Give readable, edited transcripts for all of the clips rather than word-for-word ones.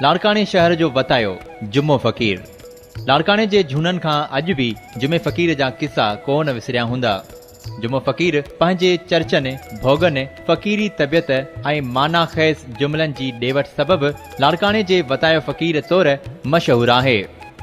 लाड़काने शहर जो वतायो जुम्मो फ़कीर। लाड़काने जे झूननि खां अॼु बि जुमे फ़कीर जा किस्सा कोन विसरिया हूंदा। जुम्मो फ़कीर पंहिंजे चर्चनि, भोगनि, फ़कीरी तबियत ऐं माना ख़ैस जुमलनि जी ॾेवट सबबि लाड़काने जे वतायो फ़कीर तौरु मशहूरु आहे।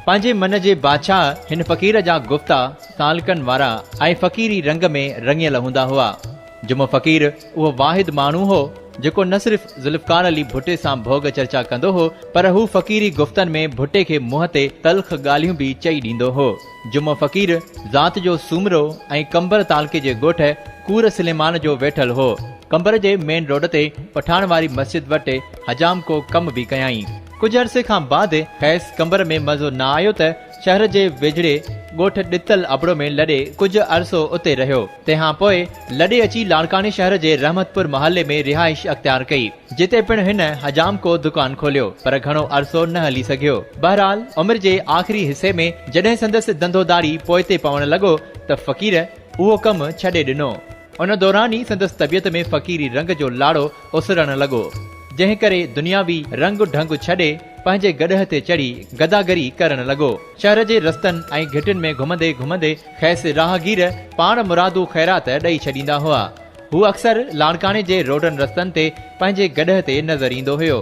पंहिंजे मन जे बादशाह हिन फ़कीर जा गुफ़्ता सालकनि वारा ऐं फ़कीरी रंग में रंगियल हूंदा हुआ। जुम्मो फ़कीर उहो वाहिद माण्हू हो जेको न सिर्फ़ ज़ुल्फ़कार अली भुट्टे सां भोग चर्चा कंदो हो, पर हू फ़कीरी गुफ़्तनि में भुट्टे खे मुंहं ते तल्ख़ ॻाल्हियूं बि चई ॾींदो हो। जुम्मो फ़कीर ज़ात जो सूमरो ऐं कंबर तालके जे ॻोठ कूर सुलेमान जो वेठल हो। कंबर जे मेन रोड ते पठाण वारी मस्जिद वटि हजाम को कम बि कयाई। कुझु अरसे खां बाद ख़ैस कंबर में मज़ो न आयो त शहर जे वेझड़े ॻोठ ॾितल अबड़ो में लॾे कुझु अरसो उते रहियो। तंहिंखां पोइ लॾे अची लाड़काने शहर जे रहमतपुर महले में रिहाइश अख़्तियार कई, जिते पिणु हिन हजाम को दुकान खोलियो, पर घणो अरसो न हली सघियो। बहरहाल उमिरि जे आख़िरी हिसे में जॾहिं संदसि धंधोदारी पोइते पवण लॻो त फ़कीर उहो कमु छॾे ॾिनो। उन दौरान ई संदसि तबियत में फ़कीरी रंग जो लाड़ो उसरण लॻो, जंहिं करे दुनियावी रंग ढंग छॾे पंहिंजे गॾह ते चढ़ी गदागरी करण लॻो। शहर जे रस्तनि ऐं घिटियुनि में घुमंदे घुमंदे ख़ैस राहगीर पाण मुरादू ख़ैरात ॾेई छॾींदा हुआ। हू अक्सर लाड़काने जे रोडनि रस्तनि ते पंहिंजे गॾह ते नज़र ईंदो हुयो।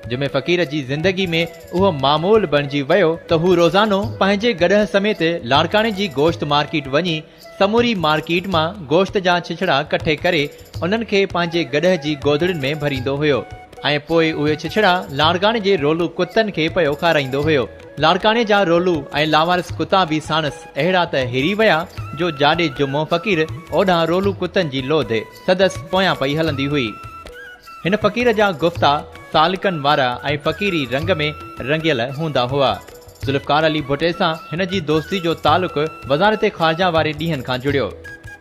जुमे फ़कीर जी ज़िंदगी में उहो मामूल बणिजी वियो त हू रोज़ानो पंहिंजे गॾह समेत लाड़काने जी गोश्त मार्केट वञी समूरी मार्केट मां गोश्त जा छिछड़ा कठे करे उन्हनि खे पंहिंजे गॾह जी गोदड़ियुनि में भरींदो हुयो ऐं पोइ उहे छिछड़ा लाड़काने जे रोलू कुतनि खे पियो खाराईंदो हुयो। लाड़काने जा रोलू ऐं लावारिस कुता बि साणसि अहिड़ा त हिरी विया जो जाॾे जुम्मो फ़कीर ओॾां रोलू कुतनि जी लोध सदसि पोयां पई हलंदी हुई। हिन फ़कीर जा गुफ़्ता सालिकनि वारा ऐं फ़कीरी रंग में रंगियल हूंदा हुआ। ज़ुल्फ़कार अली भुट्टे सां हिन जी दोस्ती जो तालुक़ वज़ारत ख़ारजा वारे ॾींहंनि खां जुड़ियो।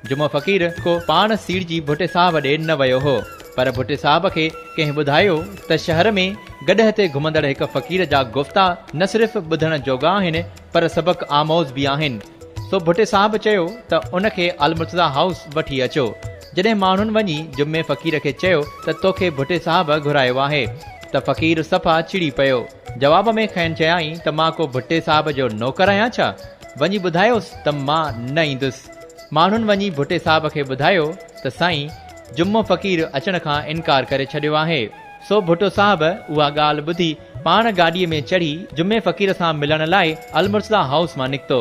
जुम्मो फ़कीर को पाण सीड़जी भुट्टे साहब ॾे न वियो हो, पर भुट्टे साहब खे कंहिं ॿुधायो त शहर में गॾह ते घुमंदड़ हिक फ़कीर जा गुफ़्ता न सिर्फ़ ॿुधण जोगा आहिनि, पर सबक़ आमोज़ बि आहिनि। सो भुट्टे साहब चयो त उनखे अलमुर्तज़ा हाउस वठी अचो। जॾहिं माण्हुनि वञी जुम्मे फ़कीर खे चयो त तोखे भुट्टे साहब घुरायो आहे, त फ़कीर सफ़ा चिड़ी पियो। जवाब में खैन चयाई त मां को भुट्टे साहब जो नौकर आहियां छा? वञी ॿुधायोसि त मां न ईंदुसि। माण्हुनि वञी भुट्टे साहब खे ॿुधायो त साईं जुम्मो फ़कीर अचण खां इनकार करे छॾियो आहे। सो भुट्टो साहब उहा ॻाल्हि ॿुधी पाण गाॾीअ में चढ़ी जुम्मे फ़कीर सां मिलण लाइ अलमुर्तज़ा हाउस मां निकितो।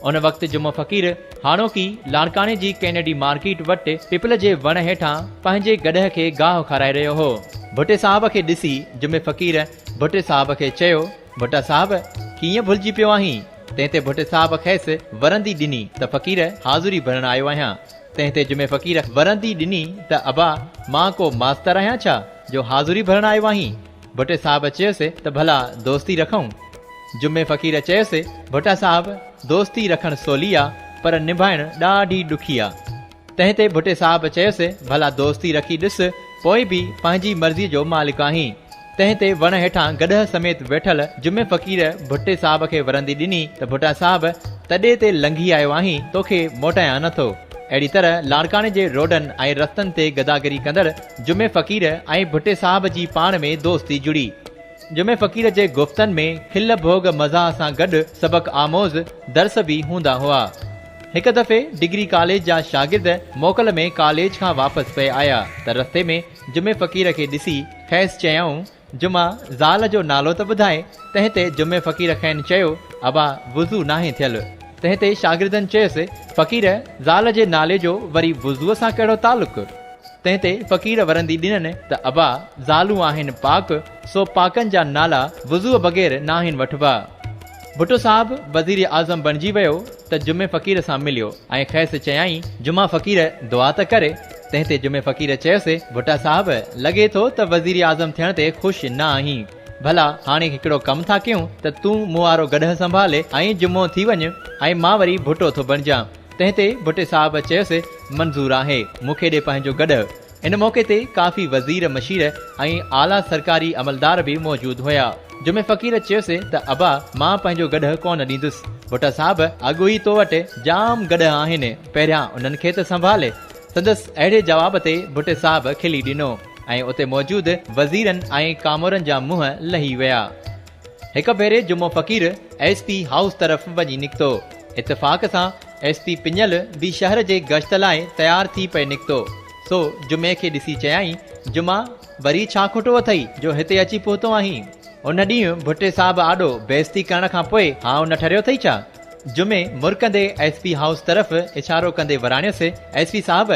उन वक़्तु जुम्मो फ़कीर हाणोकी लाड़काने जी कैनेडी मार्केट वटि पिपल जे वण हेठां पंहिंजे गॾह खे गाहु खाराए रहियो हो। भुट्टे साहब खे ॾिसी जुम्मे फ़कीर भुट्टे साहब खे चयो, भुट्टा साहब कीअं भुलिजी पियो आहीं? तंहिं ते भुट्टे साहब खेसि वरंदी ॾिनी त फ़कीर हाज़ुरी भरण आयो आहियां। तंहिं ते जुम्मे फ़कीर वरंदी ॾिनी त अबा मां को मास्तर आहियां छा जो हाज़ुरी भरण आयो आहीं? भुट्टे साहब चयोसि त भला दोस्ती रखूं। जुम्मे फ़कीर चयोसि, भुट्टा साहब दोस्ती रखणु सवली आहे, पर निभाइण ॾाढी ॾुखी आहे। तंहिं ते भुट्टे साहब चयोसि, भला दोस्ती रखी ॾिस, पोइ बि पंहिंजी मर्ज़ी जो मालिक आहीं। तंहिं ते वण हेठां गॾह समेत वेठल जुम्मे फ़कीर भुट्टे साहब खे वरंदी ॾिनी त भुट्टा साहब तॾे ते लंघी आयो आहीं, तोखे मोटायां नथो। अहिड़ी तरह लाड़काने जे रोडनि ऐं रस्तनि ते गदागरी कंदड़ जुम्मे फ़कीर ऐं भुट्टे साहब जी पाण में दोस्ती जुड़ी। जुम्मे फ़कीर जे गुफ़्तनि में खिल भोग मज़ाह सां गॾु सबक़ आमोज़ दर्स बि हूंदा हुआ। हिक दफ़े डिग्री कॉलेज जा शागिर्द मोकल में कॉलेज खां वापसि पिए आया त रस्ते में जुम्मे फ़कीर खे ॾिसी ख़ैस चयऊं, जुमा ज़ाल जो नालो त ॿुधाए। तंहिं ते जुम्मे फ़कीर खैन चयो, अबा वुज़ू नाहे थियल। तंहिं ते शागिर्दनि चयोसि, फ़कीर ज़ाल जे नाले जो वरी वुज़ूअ सां कहिड़ो तालुक़? तंहिं ते फ़कीर वरंदी ॾिननि त अबा ज़ालूं आहिनि पाक, सो पाकनि जा नाला वुज़ूअ बग़ैर नाहिनि वठिबा। भुट्टो साहब वज़ीर आज़म बणिजी वियो त जुम्मे फ़कीर सां मिलियो ऐं ख़ैस चयाई, जुमा फ़कीर दुआ त करे। तंहिं ते जुम्मे फ़कीर चयोसि, भुट्टा साहब लॻे थो त वज़ीर आज़म थियण ते ख़ुशि न आहीं। भला हाणे हिकिड़ो कमु था कयूं त तूं मूं वारो गॾह संभाले ऐं जुम्मो थी वञ ऐं मां वरी भुट्टो थो बणिजां। तंहिं ते भुट्टे साहब चयोसि, मंज़ूर आहे, मूंखे ॾे पंहिंजो गॾह। इन मौक़े ते काफ़ी वज़ीर मशीर ऐं आला सरकारी अमलदार बि मौजूदु हुया। जुम्मे फ़कीर चयोसि त अबा मां पंहिंजो गॾह कोन ॾींदुसि। भुट्टा साहब अॻु ई तो वटि जाम गॾह आहिनि, पहिरियां उन्हनि खे त संभाले। संदसि अहिड़े जवाब ते भुट्टे साहब खिली ॾिनो। ऐं उते मौजूद वज़ीरनि ऐं कामोरनि जा मुंहं लही विया। हिक भेरे जुमो फ़क़ीर SP हाउस तरफ़ वञी निकितो। इत्तेफ़ाक़ सां SP पिञल बि शहर जे गश्त लाइ तयार थी पे निकितो। सो जुमे खे ॾिसी चयाई, जुमा वरी छा खोटो अथई जो हिते अची पहुतो आहीं? उन ॾींहुं भुट्टे साहब आॾो बेइज़ती करण खां पोइ हाउ न ठरियो अथई छा? जुमे मुरकंदे SP हाउस तरफ़ इशारो कंदे वराणियुसि, SP साहब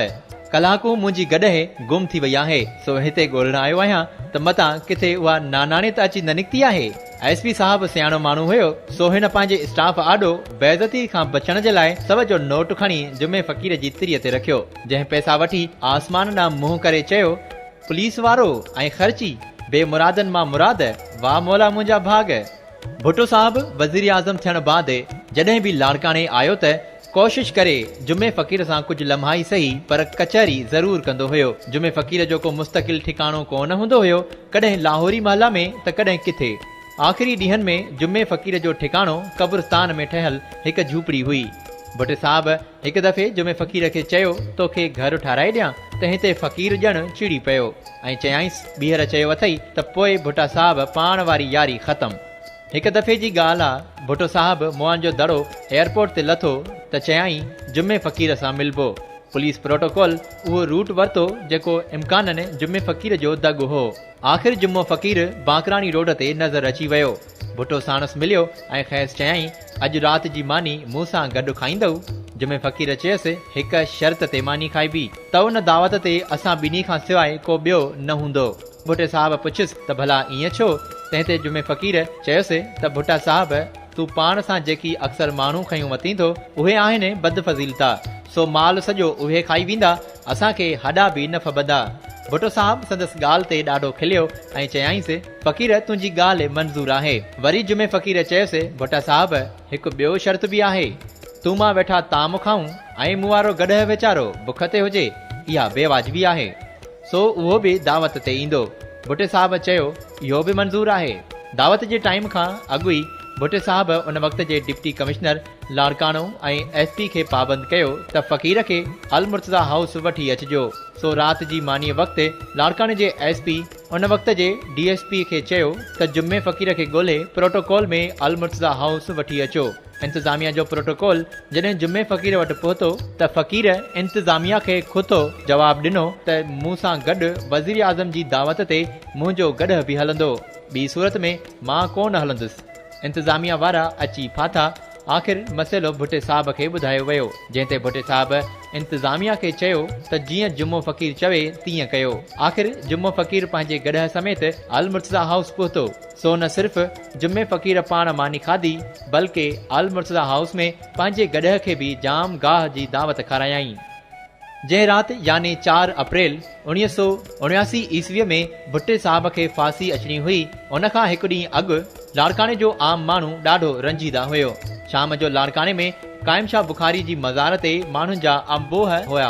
कलाकू मुंहिंजी गॾहि गुम थी वई आहे, सो हिते ॻोल्हण आयो आहियां त मतां किथे उहा नानाणे त अची न निकिती आहे। SP साहब सियाणो माण्हू हुयो, सो हिन पंहिंजे स्टाफ आॾो बेइज़ती खां बचण जे लाइ सव जो नोट खणी जुमे फ़क़ीर जी तिरीअ ते रखियो, जंहिं पैसा वठी आसमान ॾांहुं मुंहुं करे चयो, पुलिस वारो ऐं ख़र्ची बेमुरादनि मां मुराद, वाह मौला मुंहिंजा भाग। भुट्टो साहब वज़ीर आज़म थियण बाद जॾहिं बि लाड़काणे आयो त कोशिश करे जुमे फ़क़ीर सां कुझु लम्हा ई सही पर कचहरी ज़रूर कंदो हुयो। जुमे फ़क़ीर जो को मुस्तक़िल ठिकाणो कोन हूंदो हुयो, कॾहिं लाहौरी महला में त कॾहिं किथे। आख़िरी ॾींहनि में जुमे फ़क़ीर जो ठिकाणो कब्रिस्तान में ठहियल हिकु झूपड़ी हुई। भुट्टे साहब हिकु दफ़े जुमे फ़क़ीर खे चयो, तोखे घर ठाराए ॾियां, त हिते फ़क़ीर ॼण चिड़ी पियो ऐं चयाईंसि ॿीहर चयो अथई त पोइ भुट्टा साहब पाण वारी यारी ख़तम। हिकु दफ़े जी ॻाल्हि आहे, भुट्टो साहब मुआन जो दड़ो एयरपोर्ट ते लथो त चयाई जुमे फ़क़ीर सां मिलबो। पुलिस प्रोटोकॉल उहो रूट वरितो जेको इम्काननि जुमे फ़क़ीर जो दॻ हो। आख़िर जुमो फ़क़ीर बांकरानी रोड ते नज़र अची वियो। भुट्टो साणसि मिलियो ऐं ख़ैसि चयाई, अॼु राति जी मानी मूं सां गॾु खाईंदव? जुमे फ़क़ीर चयसि, हिकु शर्त ते मानी खाइबी, त उन दावत ते असां ॿिन्ही खां सवाइ को ॿियो न हूंदो। भुट्टे साहब पुछियुसि त भला ईअं छो? तंहिं ते जुमे फ़क़ीर चयोसि त भुट्टा साहब तूं पाण सां जेकी अक्सर माण्हू खयूं वती थो उहे आहिनि बदफ़ज़ीलता, सो माल सॼो उहे खाई वेंदा, असांखे हॾा बि न फबंदा। भुट्टो साहब संदसि ॻाल्हि ते ॾाढो खिलियो ऐं चयाईंसि, फ़क़ीर तुंहिंजी ॻाल्हि मंज़ूर आहे। वरी जुमे फ़क़ीर चयोसि, भुट्टा साहब हिकु ॿियो शर्त बि आहे, तूं मां वेठा ताम खाऊं ऐं मूं वारो गॾहि वीचारो बुख ते हुजे, इहा बेवाजिबी आहे, सो उहो बि दावत ते ईंदो। भुट्टे साहब चयो, इहो बि मंज़ूर आहे। दावत जे टाइम खां अॻु ई भुट्टे साहब उन वक़्त जे डिप्टी कमिश्नर लाड़काणो ऐं SP खे पाबंद कयो त फ़क़ीर खे अल मुर्तज़ा हाउस वठी अचिजो। सो राति जी मानीअ वक़्तु लाड़काणे जे SP उन वक़्त जे DSP खे चयो त जुमे फ़क़ीर खे ॻोल्हे प्रोटोकॉल में अल मुर्तज़ा हाउस वठी अचो। इंतज़ामिया जो प्रोटोकॉल जॾहिं जुमे फ़क़ीर वटि पहुतो त फ़क़ीर इंतज़ामिया खे खुतो जवाबु ॾिनो त मूं सां गॾु वज़ीर आज़म जी दावत ते मुंहिंजो गॾु बि हलंदो, ॿी सूरत में मां कोन हलंदुसि। इंतज़ामिया वारा अची फाथा। आख़िर मसइलो भुट्टे साहब खे ॿुधायो वियो, जंहिं ते भुट्टे साहब इंतज़ामिया खे चयो त जीअं जुमो फ़क़ीर चवे तीअं कयो। आख़िर जुमो फ़क़ीर पंहिंजे गॾह समेत अल मुर्तज़ा हाउस पहुतो। सो न सिर्फ़ जुमे फ़क़ीर पाण मानी खाधी, बल्कि अल मुर्तज़ा हाउस में पंहिंजे गॾह खे बि जाम गाह जी दावत खारायाई। जंहिं राति यानी 4 अप्रैल 1979 ईस्वीअ में भुट्टे साहब खे फांसी अचणी हुई, उन खां हिकु ॾींहुं अॻु लाड़काणे जो आम माण्हू ॾाढो रंजीदा हुयो। शाम जो लाड़काणे में क़ाइम शाह बुखारी जी मज़ार ते माण्हुनि जा अंबोह हुया।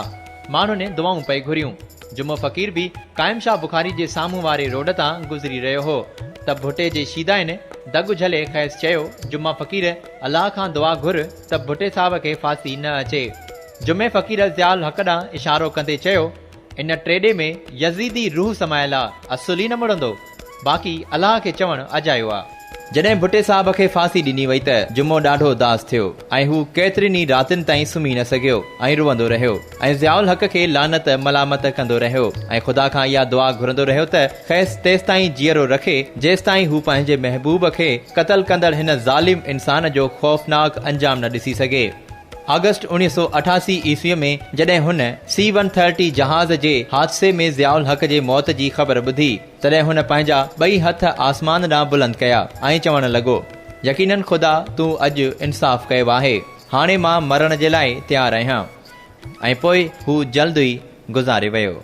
माण्हुनि दुआऊं पई घुरियूं। जुमो फ़क़ीर बि क़ाइम शाह बुखारी जे साम्हूं वारे रोड तां गुज़री रहियो हो त भुट्टे जे शीदाइन दॻ झले ख़ैसि चयो, जुमा फ़क़ीर अलाह खां दुआ घुर त भुट्टे साहब खे फांसी न अचे। जुमे फ़क़ीर ज़ियाउल हक़ ॾांहुं इशारो कंदे चयो, इन ट्रेडे में यज़ीदी रूह समायल आहे, असुल ई न मुड़ंदो, बाक़ी अलाह खे चवणु अजायो आहे। जॾहिं भुट्टे साहब खे फांसी ॾिनी वई त जुमो ॾाढो उदास थियो ऐं हू केतिरनि ई रातिनि ताईं सुम्ही न सघियो ऐं रुअंदो रहियो ऐं ज़ियाउल हक़ खे लानत मलामत कंदो रहियो ऐं ख़ुदा खां इहा दुआ घुरंदो रहियो त ख़ैसि तेसि ताईं जीअरो रखे जेसि ताईं हू पंहिंजे महबूब खे क़तल कंदड़ हिन ज़ालिम इंसान जो ख़ौफ़नाक अंजाम न ॾिसी सघे। अगस्त 1988 ईस्वीअ में जॾहिं हुन C-130 जहाज़ जे हादसे में ज़ियाउल हक़ जे मौत जी ख़बर ॿुधी, तॾहिं हुन पंहिंजा ॿई हथ आसमान ॾांहुं बुलंद कया ऐं चवणु लॻो, यकीनन ख़ुदा तूं अॼु इंसाफ़ कयो आहे, हाणे मां मरण जे लाइ तयारु आहियां। ऐं पोइ हू जल्द ई गुज़ारे वियो।